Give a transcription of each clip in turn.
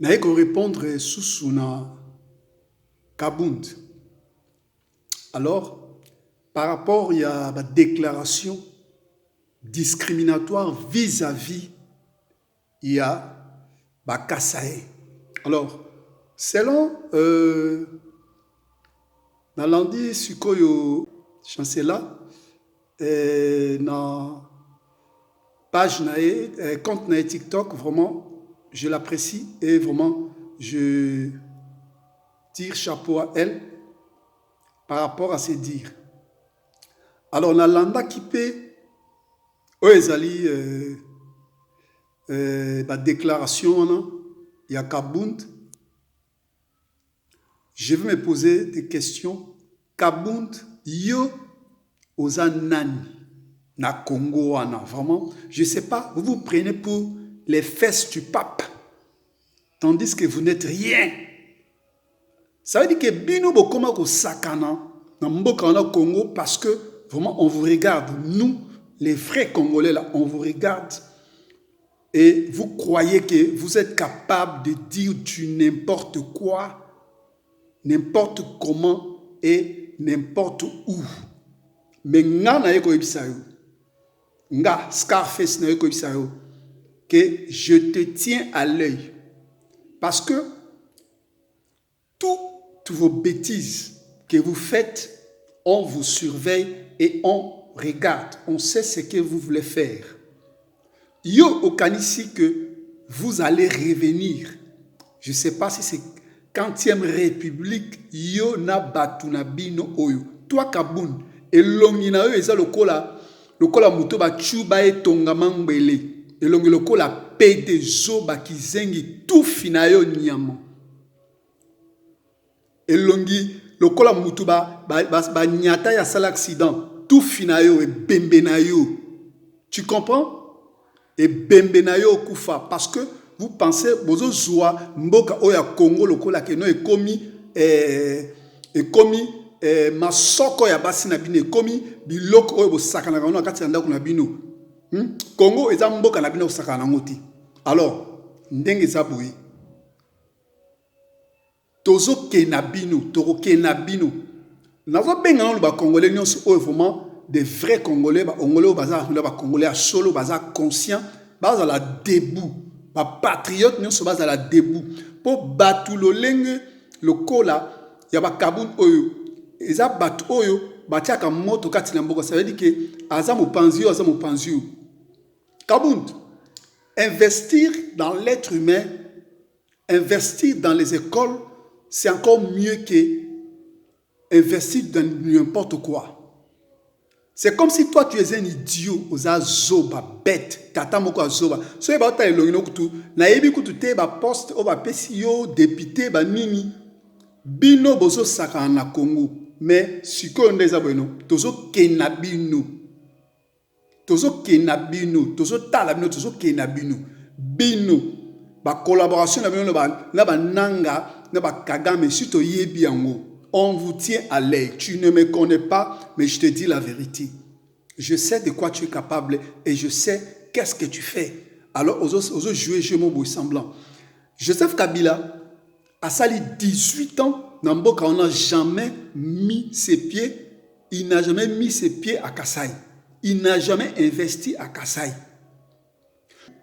naye ko répondre sous na Kabund. Alors, par rapport à la déclaration discriminatoire vis-à-vis il y a Kasaï. Alors, selon Nalandi Sukoyo chancela na page compte na TikTok, vraiment je l'apprécie et vraiment je tire chapeau à elle par rapport à ses dires. Alors Nalanda qui peut ezali la déclaration il y a Kabund. Je vais me poser des questions. Kabund yo oza nani na Congo wana, vraiment je sais pas, vous vous prenez pour les fesses du pape tandis que vous n'êtes rien. Ça veut dire que bino bokoma ko sakana na mboka wana Congo parce que vraiment on vous regarde, nous les vrais Congolais là, on vous regarde et vous croyez que vous êtes capable de dire du n'importe quoi, n'importe comment et n'importe où. Mais nga na yeko ibisayo, nga Scarface na yeko ibisayo, que je te tiens à l'œil parce que toutes vos bêtises que vous faites, on vous surveille et on regarde, on sait ce que vous voulez faire. Yo okanisi que vous allez revenir. Je ne sais pas si c'est 40e République, yo na batuna bino oyo. Toi Kabund, elongi na yo eza lokola muto ba chuba e tonga mangwele. Elongi lokola pete zo ba kizengi tout finayo nyama. Elongi lokola muto ba nyata ya sala accident. Tout finayo et bembenayo. Tu comprends? Et bembenayo kufa parce que vous pensez bozo zoa mboka oya Congo lokola keno ekomi masoko ya basi na bino ekomi biloko oyo bosakana kana kati ya ndako na bino. Congo eza mboka na bino osakana ngoti. Alors ndenge za boyi tozo kenabino toko kenabino nazo benga no ba congolais nyonso oyo vraiment des vrais congolais ba congolais baza ba congolais à solo baza conscient baza la debout ba patriote nyonso baza la debout po batu lolenge lokola ya ba Kabund oyo eza batu oyo batiaka moto kati na mboka. Ça veut dire que aza mopanzi Kabund, investir dans l'être humain, investir dans les écoles, c'est encore mieux que investir dans n'importe quoi. C'est comme si toi tu es un idiot, oza zoba bête, tata moko zoba. So ba ta elongino kutu, na yebi kutu te ba poste o ba pesi yo député ba nini. Bino bozo saka na Congo, mais siko ndeza bueno, tozo kenabino. Tozo kenabino, tozo talabino, tozo kenabino. Bino ba collaboration na bino na ba nanga, na ba Kagame sito yebi yango. On vous tient à l'œil. Tu ne me connais pas, mais je te dis la vérité. Je sais de quoi tu es capable et je sais qu'est-ce que tu fais. Alors, aux jouer, je m'en semblant. Joseph Kabila a sali 18 ans. Namboka, on n'a jamais mis ses pieds. Il n'a jamais mis ses pieds à Kasaï. Il n'a jamais investi à Kasaï.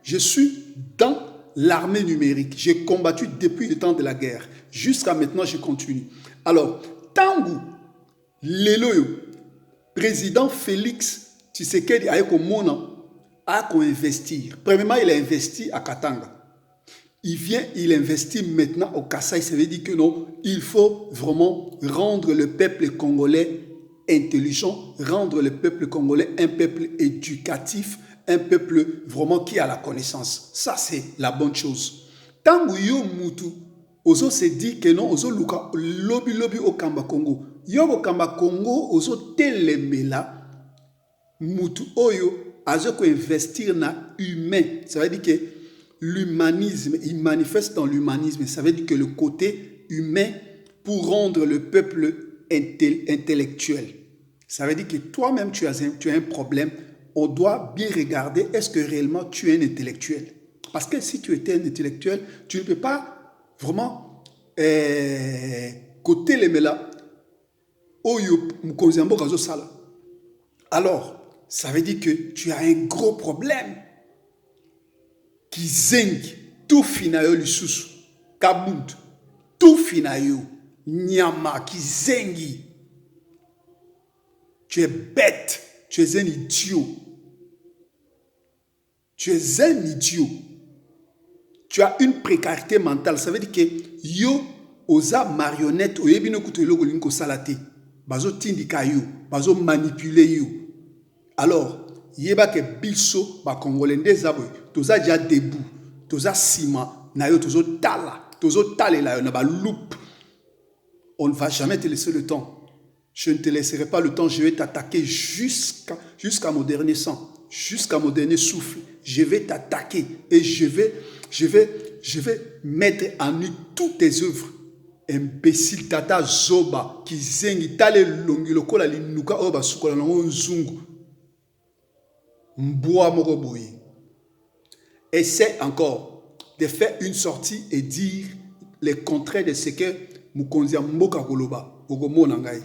Je suis dans l'armée numérique. J'ai combattu depuis le temps de la guerre. Jusqu'à maintenant, je continue. Alors, tangu lelo président Félix Tshisekedi a investir. Premièrement, il a investi à Katanga. Il investit maintenant au Kasaï. Ça veut dire que non, il faut vraiment rendre le peuple congolais intelligent, rendre le peuple congolais un peuple éducatif, un peuple vraiment qui a la connaissance. Ça, c'est la bonne chose. Tangu yo mutu ozo se dit que non, ozo luka lobby au Kamba Congo. Yo au Kamba Congo, ozo telemela mutu oyo azo ko investir na humain. Ça veut dire que l'humanisme, il manifeste dans l'humanisme. Ça veut dire que le côté humain pour rendre le peuple intellectuel. Ça veut dire que toi-même tu as un problème. On doit bien regarder est-ce que réellement tu es un intellectuel. Parce que si tu étais un intellectuel, tu ne peux pas vraiment, côté les mela, oyo mkonzi mboka zo sala. Alors, ça veut dire que tu as un gros problème. Kizengi, tout finayo lisusu, kabund, tout finayo, nyama, kizengi. Tu es bête, tu es un idiot. Tu es un idiot. Tu as une précarité mentale. Ça veut dire que yo, osa marionnette, oyebino kuto eloko linko salate, bazo tindika yo, bazo manipuler yo. Alors, yeba ke biso ba congolais ndezabo, toza déjà debout, toza sima na yo tozo talela yo na ba loupe. On ne va jamais te laisser le temps. Je ne te laisserai pas le temps, je vais t'attaquer jusqu'à mon dernier sang, jusqu'à mon dernier souffle. Je vais t'attaquer et je vais mettre en nu toutes tes œuvres. Imbécile tata zoba kizengi tale longi lokola linuka oba sukola nango nzungu. Mboa moko boye. Essaie encore de faire une sortie et dire les contraires de ce que Mukonzi mboka koloba. Ogomo nangai.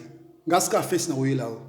Ngaska fes na oyela o.